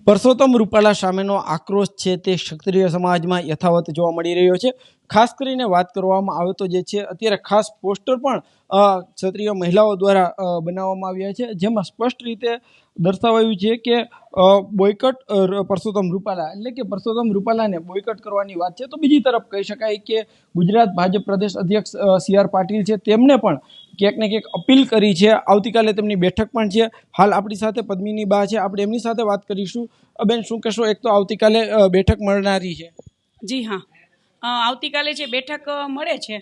પરસોત્તમ રૂપાલા સામેનો આક્રોશ છે તે ક્ષત્રિય સમાજમાં યથાવત જોવા મળી રહ્યો છે। ખાસ કરીને વાત કરવામાં આવે તો જે છે અત્યારે ખાસ પોસ્ટર પણ ક્ષત્રિય મહિલાઓ દ્વારા બનાવવામાં આવ્યા છે, જેમાં સ્પષ્ટ રીતે દર્શાવાયું છે કે બોયકટ પરસોત્તમ રૂપાલા, એટલે કે પરસોત્તમ રૂપાલાને બોયકટ કરવાની વાત છે। તો બીજી તરફ કહી શકાય કે ગુજરાત ભાજપ પ્રદેશ અધ્યક્ષ CR પાટીલ છે, તેમને પણ ક્યાંક ને ક્યાંક અપીલ કરી છે। આવતીકાલે તેમની બેઠક પણ છે। હાલ આપણી સાથે પદ્મિની બા છે, આપણે એમની સાથે વાત કરીશું। બેન, શું કહેશો? એક તો આવતીકાલે બેઠક મળનારી છે। જી હા, આવતીકાલે જે બેઠક મળે છે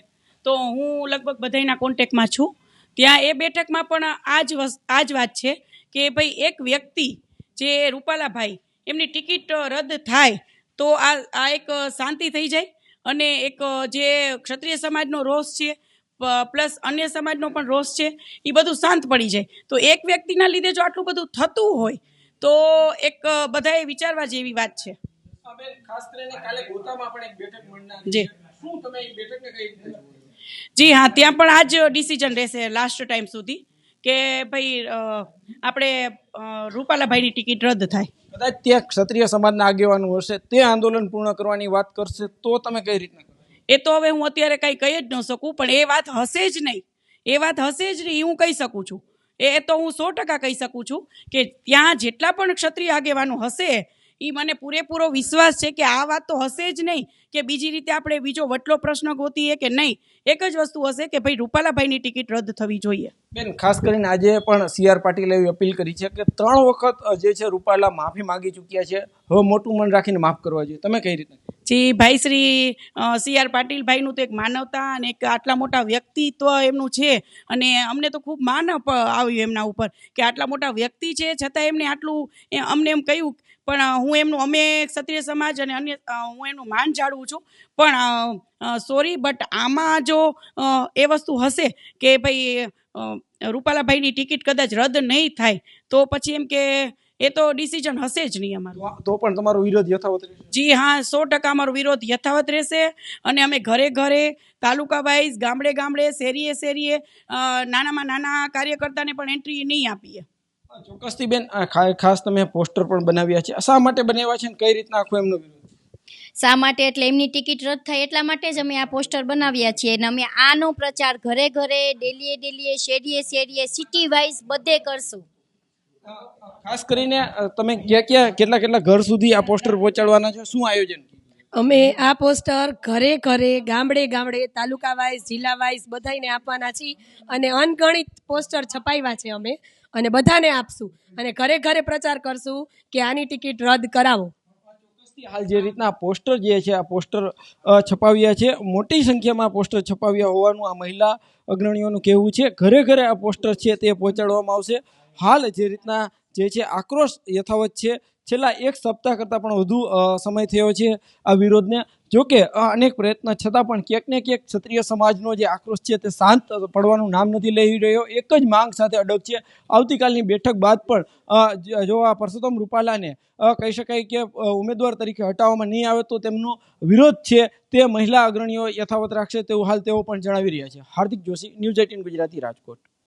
તો હું લગભગ બધાના કોન્ટેક્ટમાં છું। ત્યાં એ બેઠકમાં પણ આ જ વાત છે કે ભાઈ એક વ્યક્તિ જે રૂપાલાભાઈ એમની ટિકિટ રદ થાય તો આ એક શાંતિ થઈ જાય અને એક જે ક્ષત્રિય સમાજનો રોષ છે પ્લસ અન્ય સમાજનો પણ રોષ છે એ બધું શાંત પડી જાય। તો એક વ્યક્તિના લીધે જો આટલું બધું થતું હોય તો એક બધાએ વિચારવા જેવી વાત છે। જી હા, ત્યાં પણ આ જ ડિસિઝન રહેશે લાસ્ટ ટાઈમ સુધી કે ભાઈ આપણે રૂપાલાભાઈની ટિકિટ રદ થાય। કદાચ ત્યાં ક્ષત્રિય સમાજના આગેવાનો હશે, તે આંદોલન પૂર્ણ કરવાની વાત કરશે તો તમે કઈ રીતના? એ તો હવે હું અત્યારે કંઈ કહી જ ન શકું, પણ એ વાત હશે જ નહીં, એ વાત હશે જ નહીં હું કહી શકું છું। એ તો હું 100% કહી શકું છું કે ત્યાં જેટલા પણ ક્ષત્રિય આગેવાનો હશે એ મને પૂરેપૂરો વિશ્વાસ છે કે આ વાત તો હશે જ નહીં કે બીજી રીતે આપણે બીજો વટલો પ્રશ્ન ગોતીએ કે નહીં। એક જ વસ્તુ હશે કે ભાઈ રૂપાલાભાઈની ટિકિટ રદ થવી જોઈએ। બેન, ખાસ કરીને આજે પણ CR પાટીલે એવી અપીલ કરી છે કે 3 વખત જે છે રૂપાલા માફી માંગી ચૂક્યા છે, હવે મોટું મન રાખીને માફ કરવા જોઈએ। તમે કઈ રીતે? જી ભાઈ, શ્રી CR પાટીલ ભાઈનું તો એક માનવતા અને એક આટલા મોટા વ્યક્તિત્વ એમનું છે અને અમને તો ખૂબ માન આવ્યું એમના ઉપર કે આટલા મોટા વ્યક્તિ છે છતાં એમને આટલું અમને એમ કહ્યું, પણ અમે ક્ષત્રિય સમાજ અને અન્ય હું એનું માન જાળવું છું। પણ સોરી, બટ આમાં જો એ વસ્તુ હશે કે ભાઈ રૂપાલાભાઈની ટિકિટ કદાચ રદ નહીં થાય તો પછી એમ કે એ તો ડિસિઝન હશે જ નહીં અમારું। તો પણ તમારો વિરોધ યથાવત રહેશે? જી હા, 100% અમારો વિરોધ યથાવત રહેશે અને અમે ઘરે ઘરે, તાલુકા વાઇઝ, ગામડે ગામડે, શેરીએ શેરીએ નાનામાં નાના કાર્યકર્તાને પણ એન્ટ્રી નહીં આપીએ। ચોક્કસથી બેન, ખાસ તમે પોસ્ટર પણ બનાવ્યા છે, શા માટે બનાવ્યા છે અને કઈ રીતના આખો એમનો વિરોધ? શા માટે એટલે એમની ટિકિટ રદ થાય એટલા માટે જ અમે આ પોસ્ટર બનાવ્યા છીએ અને અમે આનો પ્રચાર ઘરે ઘરે, ડેલીએ શેરીએ શેરીએ, સિટી વાઇઝ બધે કરશું। ખાસ કરીને તમે કેટલા ઘર સુધી આ પોસ્ટર પહોંચાડવાના છો? શું આયોજન? અમે આ પોસ્ટર ઘરે ઘરે, ગામડે ગામડે, તાલુકા વાઇઝ, જિલ્લા વાઇઝ બધાને આપવાના છીએ અને અનગણિત પોસ્ટર છપાવ્યા છે અમે અને બધાને આપશું અને ઘરે ઘરે પ્રચાર કરશું કે આની ટિકિટ રદ કરાવો। હાલ જે રીતના પોસ્ટર જે છે, આ પોસ્ટર છપાવ્યા છે, મોટી સંખ્યામાં પોસ્ટર છપાવ્યા હોવાનું આ મહિલા અગ્રણીઓનું કહેવું છે। ઘરે ઘરે આ પોસ્ટર છે તે પહોંચાડવામાં આવશે। હાલ જે રીતના જે છે આક્રોશ યથાવત છે, છેલ્લા 1 સપ્તાહ કરતાં પણ વધુ સમય થયો છે આ વિરોધને। જોકે અનેક પ્રયત્ન છતાં પણ ક્યાંક ને ક્યાંક ક્ષત્રિય સમાજનો જે આક્રોશ છે તે શાંત પડવાનું નામ નથી લઈ રહ્યો। એક જ માંગ સાથે અડગ છે। આવતીકાલની બેઠક બાદ પણ જો આ પરસોત્તમ રૂપાલાને કહી શકાય કે ઉમેદવાર તરીકે હટાવવામાં નહીં આવે તો તેમનો વિરોધ છે તે મહિલા અગ્રણીઓ યથાવત રાખશે તેવું હાલ તેઓ પણ જણાવી રહ્યા છે। હાર્દિક જોશી, ન્યૂઝ 18 ગુજરાતી, રાજકોટ।